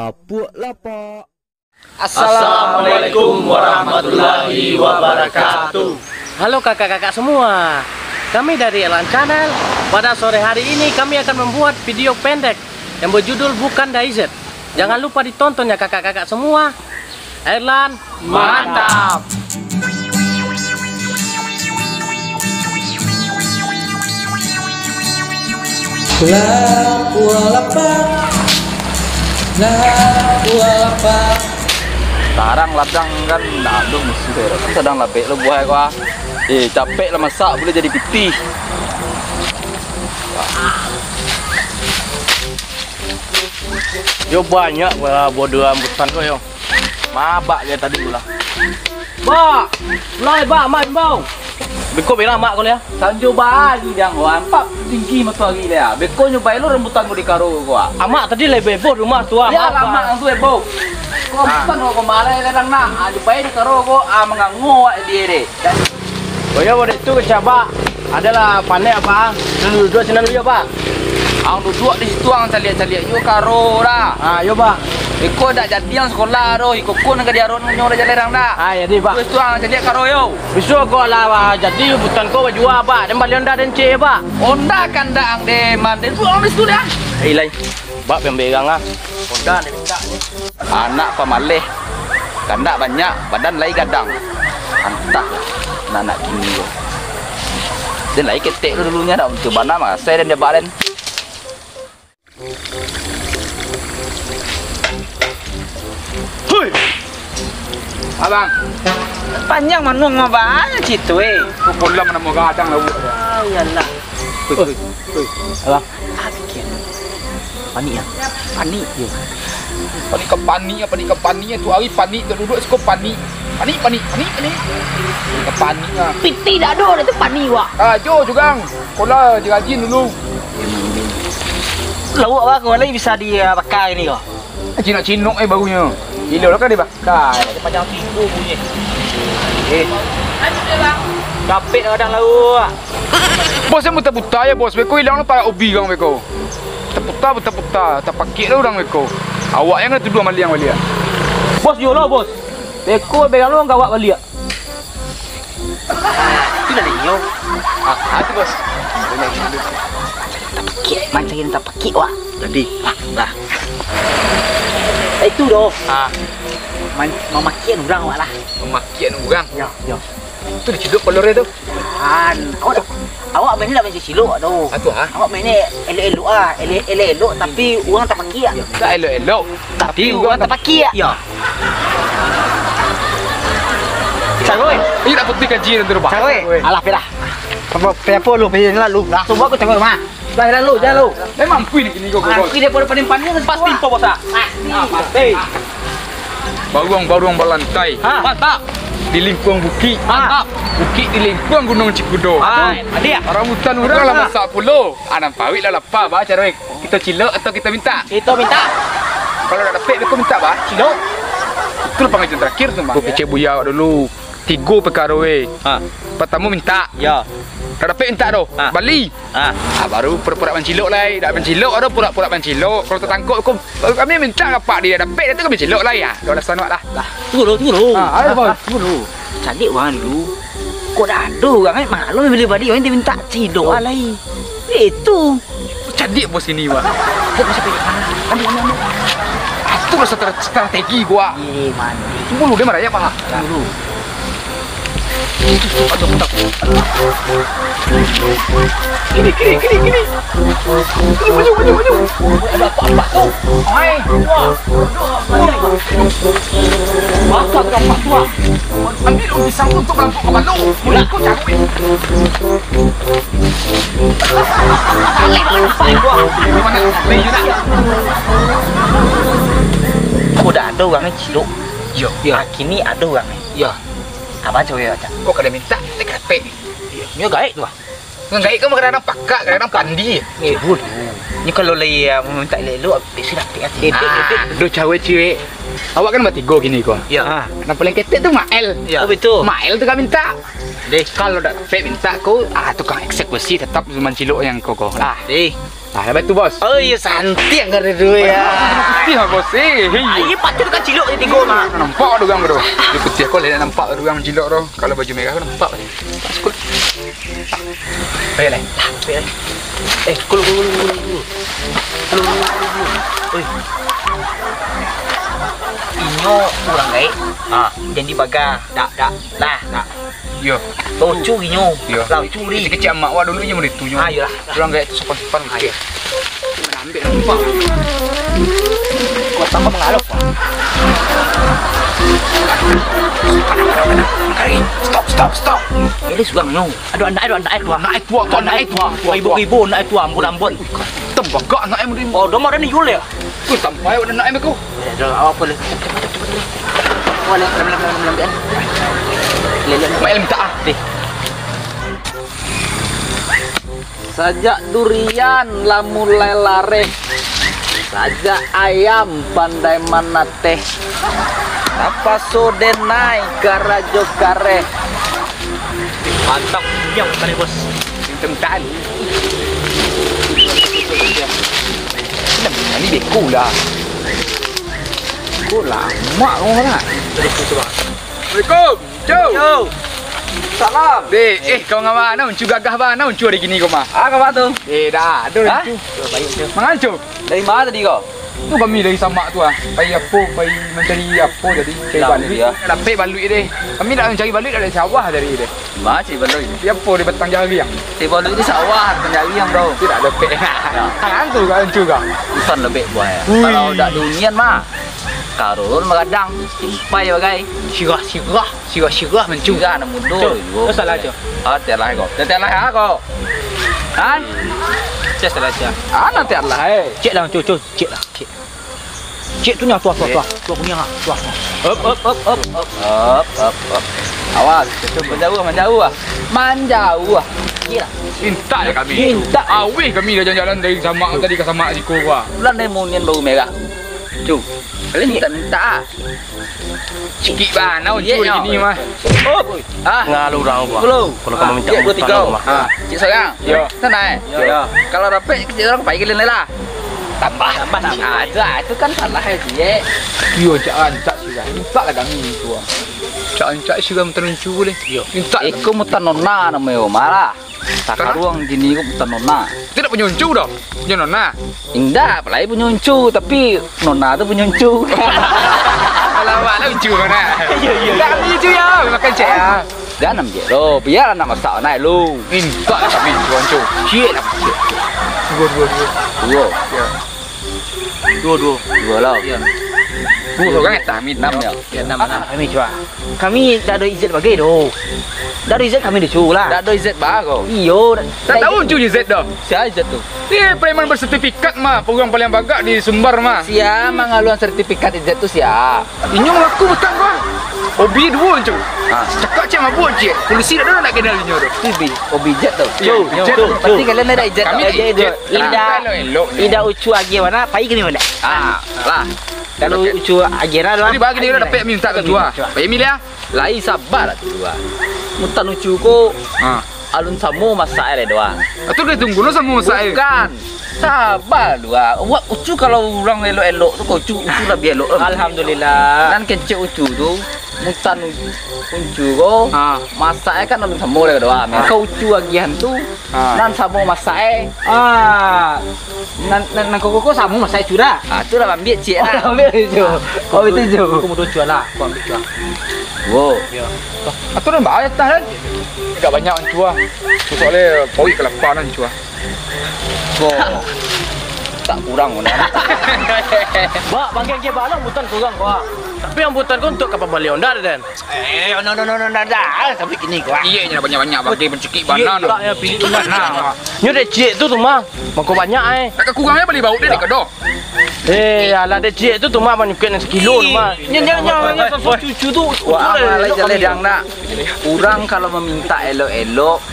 Apa lah Pak? Assalamualaikum warahmatullahi wabarakatuh. Halo kakak-kakak semua, kami dari Elan Channel. Pada sore hari ini kami akan membuat video pendek yang berjudul Bukan DayZ. Jangan lupa ditonton ya kakak-kakak semua. Elan mantap. Sekarang ladang kan aduh mesti kan sedang labek lo buah gua. Capek lah masak boleh jadi piti. Yo banyak bodoh rambutan kau yo. Mabak dia tadi pula. Ba, lai ba main bau. Beko bilang mak kau ya. Sanjo bagi dia gua empat tinggi matu lagi dia. Beko nyobain lo rambutan gua di karo gua. Amak tadi lebih bebo rumah tua. Ya lama langsung ebo. Kau bukan kau kemarin ledang nak. Nyobain di karo gua mengangu dia deh. Oh ya bodoh itu coba. Adalah pandai apa? Duduk sini dulu ya Pak. Ang duduk di situ ang caliak-caliak yo karo dah. Ah, yo Pak. Iko dak jadi yang sekolah doh, iko kun ke dia ron nyor jalerang dah. Ah, ya di Pak. Terus tu ang caliak karo yo. Besok kau lah jadi bukan kau baju apa? Dan balion dah dan cek Pak. Onda kan dah ang de mande tu ang situ dah. Ilai. Pak yang pegang ah. Onda ni minta ni. Anak pemalih. Kandak banyak, badan lai gadang. Antah anak kini yo. Dan lai ketek dulunya dah untuk mana mah. Saya dan dia balen. Hui. Abang. Panjang manuang mah banyak situ Kupulam nama gadang lah. Ah, iyalah. Abang. Pani ya. Pani yo. Pani ke pani tu hari pani duduk sekop pani. Pani. Ke pani lah. Piti dah ada tu pani wak. Jo juga. Kola dirajin dulu. Lawak apa kau lagi bisa dia pakai ni kau? Cinok barunya. Gila lah kan dia pakai. Dia panjang tinggu bunyi. Kapit kadang lawak. Bos saya buta-buta ya bos. Beko hilang para obi kang beko. Buta-buta. Tak pakai lah orang beko. Awak yang tu dua maliang balik. Bos yo lah bos. Beko begang lu enggak awak balik. Tidak ada yo. Hati bos. Mancing tak pakai wak. Jadi lah. Itu doh. Memakian orang wak lah. Memakian orang. Ya. Tu diciduk pelur tu. Awak main ni dah main silok tu. Atu ah. Awak main ni elok-elok ah. Elok-elok tapi orang tak pakai ah. Tak elok-elok. Tapi orang tak pakai ah. Ya. Caroy. Ini tak putih kaji nanti rumah. Caroy. Alah pedah. Apa lu pergi lalu. Langsung buat aku caroy mah. Jalan lu. Memang kui ni kau kau. Pakai dia pada paning-paning Pasti po bos ah. Pasti. Baruang balantai. Mantap. Di lingkungan bukit. Mantap. Bukit di lingkungan Gunung Cikudo. Ada ya? Rambutan orang lah masak pulau. Anam pawit lah lapar bah cara kita cilok atau kita minta. Kita minta. Kalau nak dapat aku minta bah. Cilok. Itu pengajian terakhir tu bah. Aku kecek buya dulu. 3 perkara Pertama minta. Ya. Tak dapat minta tu. Bali. Baru pura-pura mencilok lah. Dak mencilok ada pura-pura mencilok. Kalau tertangkap aku kami minta apa dia dapat dia tu kami mencilok lah ya. Dah alasan lah. Tunggu dulu. Ayo bos. Dulu. Cantik orang dulu. Kau dah ada orang kan maklum bila balik orang dia minta cidok alai. Itu. Cantik bos ini wah. Kau mesti pilih mana? Itu lah strategi gua. Mandi. Tunggu dia marah ya pak. Dulu. Aduh bentar. Kini. Maju. Ada apa tu? Hai. Masak apa tu? Ambil pisang untuk melampau ke Bandung. Mulai kau cari. Mana? Baju nak? Kau dah ada orang ni cidok. Ya. Kini ada orang ni. Ya. Apa cakap macam? Kau kena minta dekat pek. Ni gaib tu ah. Ngai kau kadang-kadang pakak, kadang-kadang pandi. Bodoh. Ni kalau lagi minta elok, sudah hati. Dua cewek. Awak kan bertiga gini kau. Ya. Yang paling ketek tu Mael. Ya. Oh betul. Mael tu kau minta. Deh, kalau dak pek minta kau tukang eksekusi tetap zaman cilok yang kau. Deh. Ah, lepas tu bos. Oh iya santai enggak ada dulu ya. Putih lah bos. Iya patut kan cilok ni tiga mah. Nampak tu gang bro. Dia putih kau lihat nampak tu gang cilok tu. Kalau baju merah tu nampak. Skul. Baiklah. Kul. Oi. Inyo kurang baik. Jangan dibaga. Dak. Nah. Yo. Lucu inyo. Yo. Lucu ni. Si kecil mak awak dulu je boleh tunjuk. Ayolah. Kurang gaya sopan-sopan. Ayo. Mana ambil nampak. Kau tambah mengalup. Stop. Ini sugang nyo. Aduh anak tua. Anak tua. Ibu anak tua ambon. Tembak gak anak em rim. Oh, domor ni yul ya. Ku sampai anak em aku. Dah apa le. Boleh. Lele. Mak el minta ah. Sajak durian lah mulai lare, sajak ayam pandai mana teh, apa sode naik karajo kare. Mantap yang tadi bos. Tentan. Ini beku lah. Beku lah. Mak kau nak. Assalamualaikum. Ciao. Salam. Dek, kau ngapa? Nak uncu gagah bah? Nak uncu hari gini kau mah? Ah, kau tu? Dah, ada uncu. Mangan uncu? Dari mana tadi kau? Tu kami dari samak tu ah. Pai apa, pai mencari apa jadi cari balut dia. Dapat balut dia. Kami nak mencari balut dari sawah dari dia. Mana cari balut? Dia apa di petang jari yang? Cari balut di sawah, penjari yang kau. Tidak dapat. Tangan tu kan uncu kau. Bukan lebih buah. Kalau dak dunian mah, karun magadang, simpai bagai. Sirah mencu. Juga nak mundur. Kau salah je. Ah, tiada kau. Tiada kau. Han? Saya salah je. Ah, nanti lah. Cik lah, cik lah. Cik tu ni tua punya tua. Up. Awas, menjauh ah. Manjauh ah. Minta je kami. Awih kami dah jalan-jalan dari samak tadi ke samak Jiko gua. Bulan lemonian bau merah. Cu. Kalian minta. Sikit bah, nak uncu hari gini mah. Ah, Ngalu orang apa? Kalau kamu minta Cik 2 3. Cik seorang. Ya. Sana Ya. Kalau dapat cik seorang baik kalian lah. Tambah. Itu kan salah cik. Yo, cak sirah. Minta lah kami tu. Cak sirah minta uncu boleh. Yo. Minta. Iko mutan nona namanya malah. Takaruang gini ko mutan nona. Tidak punya uncu dah. Punya nona. Indah, apalagi punya uncu, tapi nona tu punya uncu. Alamak lah uncu mana. Tak kami uncu ya. Makan cek ya. Jangan ambil lo, biar anak masak naik lu. Minta lah kami uncu. Cik lah cik. Dua lah. Dua orang tak min 6 ya. Ya, nama kami cuba. Kami dah ada izin bagai doh. Dah ada izin kami dicu lah. Dah ada izin bago. Iyo. tak tahu uncu je Z dah. Siapa izin tu? Dia preman bersertifikat mah. Program paling bagak di Sumbar mah. Siapa mengaluan sertifikat izin tu siapa? Inyo mengaku betul bang. Obi dua uncu. Ah, Cakap cik mabuk cik. Polisi tak ada nak kenal inyo tu. Tibi, objek tu. Jet. Pasti kalian ada izin. Kami ada izin. Elok. Ida ucu agi mana? Pai kini mana? Lah. Kalau ucu agi mana? Tadi bagi dia dapat minta ke dua. Baik milih ah. Lai sabar tu dua. Mutan lucu ko alun samu masak ada doang. Atau dia tunggu lo sama saya. Bukan. Sabar dua. Wah, ucu kalau orang elok-elok tu kau ucu lebih elok. Alhamdulillah. Dan kecik ucu tu mutan ucu ko masaknya kan alun samu ada doang. Kau ucu agian tu nan samu masak. Nan koko samu masai curah. Tu lah ambil cik lah. Ambil itu. Oh itu je. Aku mau jual lah. Aku ambil jual. Wow. Atau dia bayar tak kan? Tidak banyak uncu ah. Soalnya poik kelapa nan uncu ah. Wow. Tak kurang pun. Bak, bagian ke balang butan kurang kau. Tapi yang butan kau untuk kapal balik onda dan. No, dah. Sampai kini kau. Iya nya banyak-banyak bagi mencekik banan. Tak ya pilih tu mana. Nyo dek cik tu mah. Mangko banyak Tak kekurangnya beli bau dia dekat doh. Alah dek cik tu mah nyukai nak sekilo tu mah. Nyo cucu tu. Wah, amalai jalan yang nak. Orang kalau meminta elok-elok,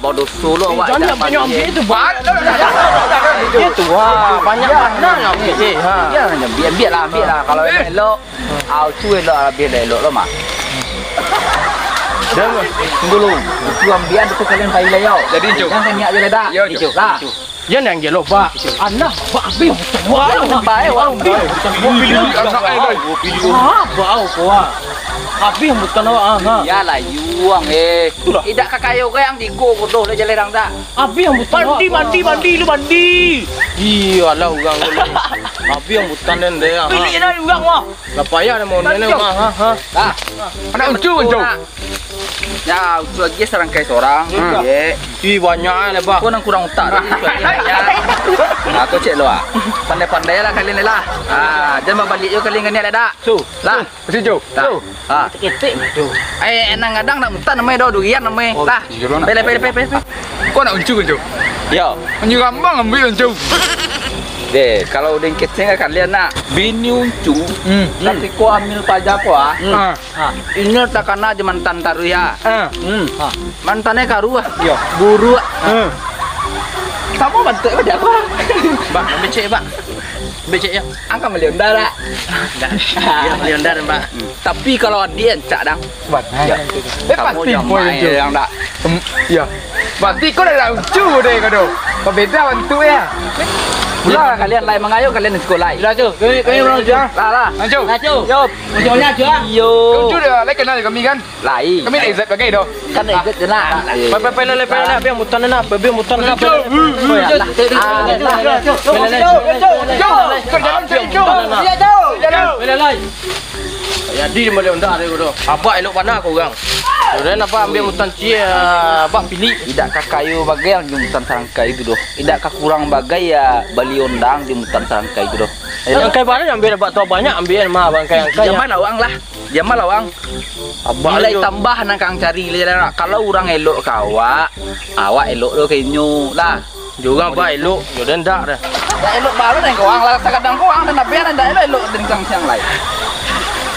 bodoh solo awak Jangan banyak ambil itu bak. Itu. Itu wah banyak mana yang ambil Ya, ambil lah. Kalau elok, tu elok elok lo mah. Jangan. Tunggu dulu. Itu ambian itu kalian pakai layau. Jadi, Cuk. Jangan niat je dah. Ya, Cuk. Lah. Yan yang gelo ba. Anak ba abi. Warung bae, warung bae. Bau ko. Abi bukan ha. Ya lah yuang Idak kakayo ka yang diko ko do le jalerang da. Abi yang bukan mandi lu mandi. Iya lah urang boleh. Abi yang bukan den deh. Pilih na urang mo. Lah payah mau nene ha. Dah. Anak uncu. Ya, uncu lagi serangkai seorang. Ye. Di banyak le ba. Kau nang kurang utak tadi. Ah, kau cek lo ah. Pandai-pandai lah kalian ni lah. Ah, jangan balik yo kalian ni lah dak. Lah, Mesti jauh. Ah. Ketek tu. Enang kadang nak mutan namanya do durian namanya. Lah. Pele. Kau nak uncu. Yo. Uncu gampang ambil uncu. Deh, kalau udah kecil kalian nak bini uncu, tapi kau ambil pajak kau ini tak kena aja mantan taruh ya. Mantannya karu Yo. guru. Kamu bantu aja kau. Ba, becek ba. Becek ya. Angka melionda lah. Ya melionda ba. Tapi kalau dia cak dang, kamu jangan main yang tak. Ya. Berarti kau dah uncu deh kau. Kau beda bantu ya. Lah kalian lain mengayo kalian di sekolah. Dah tu. Kau orang aja. Lah. Uncu. Yo, munculnya aja. Yo. Uncu dah like kenal kami kan? Lain. Kami dah izat bagai dah. Kan ikut je nak. Pele biar mutan na, biar mutan na. Ya di mana unda ada tu. Apa elok mana kau orang? Sudah apa ambil mutan cia, apa pilih. Tidak kakayu bagai yang jumutan serangkai itu doh. Tidak kurang bagai ya baliondang jumutan serangkai itu doh. Yang kai mana ambil dapat tua banyak ambil mah bangkai yang kai. Jaman lawang lah. Jaman lawang. Nilai tambah nak kang cari lah. Kalau orang elok kawa, awak elok doh kenyu lah. Juga apa elok, jodoh ndak dah. Dah elok baru dah kau orang lah. Kadang kau orang dah biar dah elok dengan siang lain.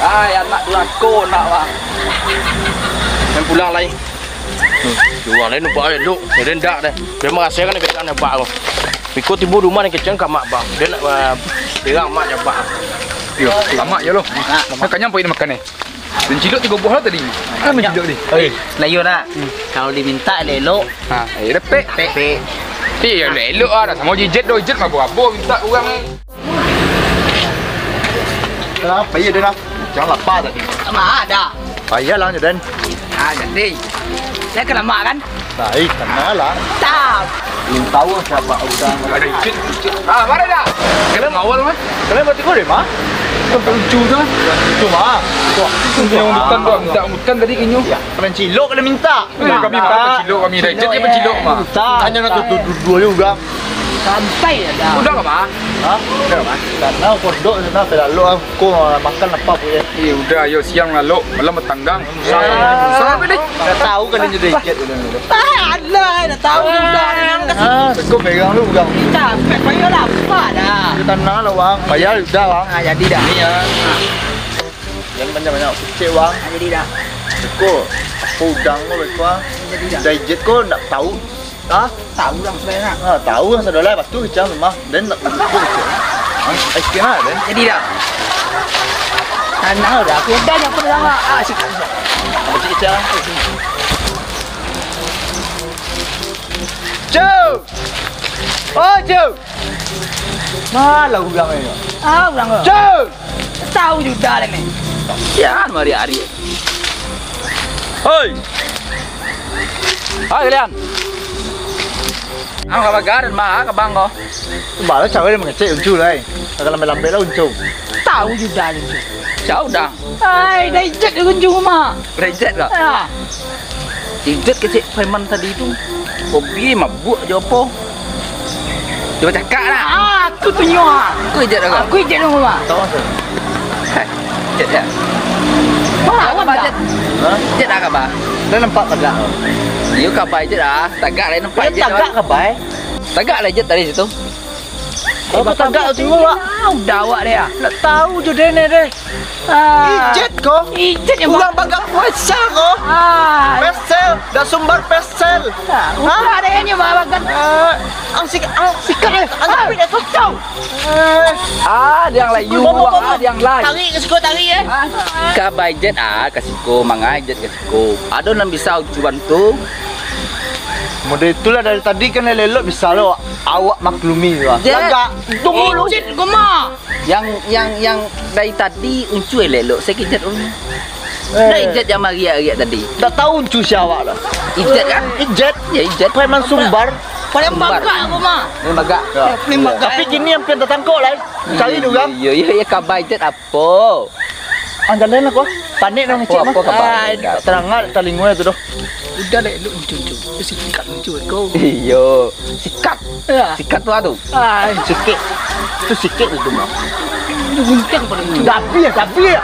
Anak durako nak wah. Yang pulang lain. Dua lain nampak elok, jodoh ndak dah. Dia merasa kan dia nak bak. Pikul tibu rumah ni kecil kat mak bang. Dia nak bilang mak jabak. Yo, lama je lo. Makanya poin makan ni. Dan cilok 3 buah lah tadi. Mana cilok ni? Layu nak. Kalau diminta elok. Ha, repek. Ya elok ah, sama jijet doh, jijet mah apa minta orang ni. Kenapa ya dia nak? Jangan lapar tadi. Mak ada. Payahlah je Dan. Jadi. Saya kena mak kan? Baik, kenalah. Tak. Belum tahu siapa udang. Ada jijet. Ah, mana dah? Kalian awal mah? Kalian berarti kau deh, mah? Uncu tu. Itu mah. Yang mutan tu, minta mutan tadi kenyu. Kalian cilok kalian minta. Kami makan cilok kami dah. Jijet ni cilok mah. Hanya nak dua juga. Santai ada. Udah ke mah? Ha? Karena kodok sana terlalu aku makan apa pun ya. Ya udah, yo siang lalu malam bertanggang. Sama ni. Dah tahu kalian jadi jet tu. Ada dah tahu sudah. Kau pegang lu ugang. Capek payah lah apa dah. Di tanah lah bang. Payah udah bang. Jadi dah. Ni ya. Yang banyak-banyak kecil bang. Jadi dah. Kau apa udang kau berkuah. Dari jet kau nak tahu. Ha? Tahu dah sebenarnya. Ha, tahu kan saudara lepas tu kecil memang. Dan nak tahu kecil. Ais kena Dan. Jadi dah. Anak dah. Aku dah yang pernah. Asyik. Apa cik kecil? Cuk. Oh, Cuk. Malah udang ni. Ulang ke? Cuk. Tahu juga dah ni. Jangan hari-hari. Hoi. Hai kalian. Ang kabagaran mah ka bang ko. Bảo nó chào em một cái uncu đây. Kalau lambe lah uncu. Tahu juga ni. Jauh dah. Hai, dah jet dengan cuma. Jet ke? Ya. Jet kecil preman tadi tu. Hobi mabuk je apa? Dia cakap dah. Aku tu nyoa. Aku jet dah. Aku jet dengan mama. Tahu tak? Jet ya. Mana apa jet? Jet dah kabar. Dia nampak tagak. Dia kabar jet dah. Tagak lain nampak jet. Tagak ke baik? Tagak lah jet tadi situ. Apa tagak tu awak? Udah awak dia. Nak tahu je dia ni deh. Ijet kau? Ijet yang Ulang bagang pesel kau? Pesel, dah sumber pesel. Udah ada yang nyoba bagan. Ang sikat eh. Ang tapi dah tahu. Dia yang lain you dia yang lain. Tarik ke siko tarik eh. Ka budget kasih ko mga jet kasih ko. Ado nang bisa ucuan tu. Model itulah dari tadi kan lelok bisa lo awak maklumi lah. Jet. Enggak, tunggu lu. Jet kau mah. Yang dari tadi uncu elok saya kejet dulu. Dari jet yang mari tadi. Dah tahu uncu siapa dah. Ijet kan? Ijet, Ya ijet. preman Sumbar. Paling bagak aku mah. Ini baga. Paling bagak. Tapi gini yang pengen datang kau lah. Cari dulu kan. Iya kabar ijet apa? Andalan aku. Panik dong cik mah. Apa kabar? Terangat talingnya tu doh. Udah deh lu uncu. Sikat uncu kau. Iya, sikat. Ya. Sikat tu aduh. Ai, Sikit. Itu sikit itu mah. itu guncang paling uncu. Dapi ya.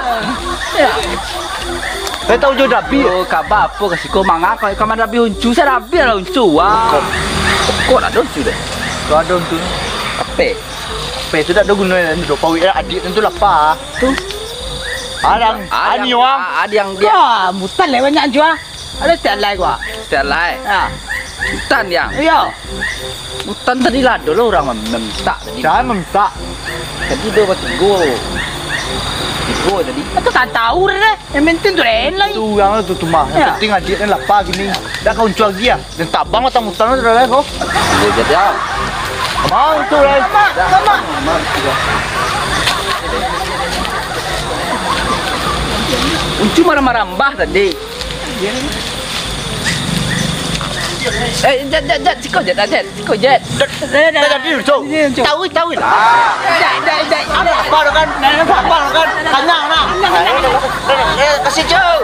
Ya. Saya tahu juga dapi. Oh, kabar apa kasih kau mangga kau kamar rabi uncu saya rabi lah uncu. Wah. Kok ada uncu deh? Tu ada uncu. Apa? Apa itu dah ada gunanya itu. Pawi adik tentu lapar. Tu. Ada ani wang. Ada yang dia Ya, mutan le banyak jua. Ada tiap lai gua. setiap lain. Ya. Hutan yang. Ya. Hutan tadi lah dulu orang meminta tadi. Jangan minta. Tadi dia waktu go. Go tadi. Aku tak tahu deh. Yang penting tu lain lah. Tu yang tu mah. Yang Ya. penting adik ni lapar gini. Dah kau uncu lagi ya. Dan tabang atau mutan tu dah kau. Dia jadi ya. Mau tu lah. Sama. Uncu marah-marah mbah tadi. Jet, siko jet. Dah jadi tu. Tahu lah. Apa tu kan? Apa tu kan? Kanyang nak. Kasih jauh.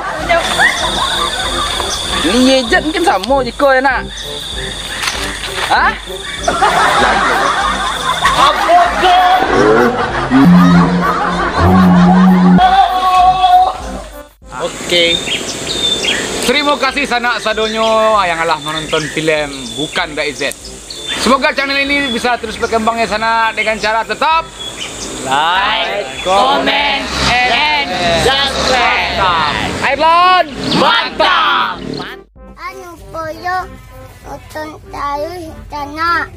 Liye jet mungkin sama jiko ya nak. Hah? Apa tu? Okey. Terima kasih sanak sadonyo yang telah menonton filem Bukan DZ. Semoga channel ini bisa terus berkembang ya sana dengan cara tetap Like, Comment and subscribe. Airlon. Mantap. Ano po yun? Utong tayo sa tanah.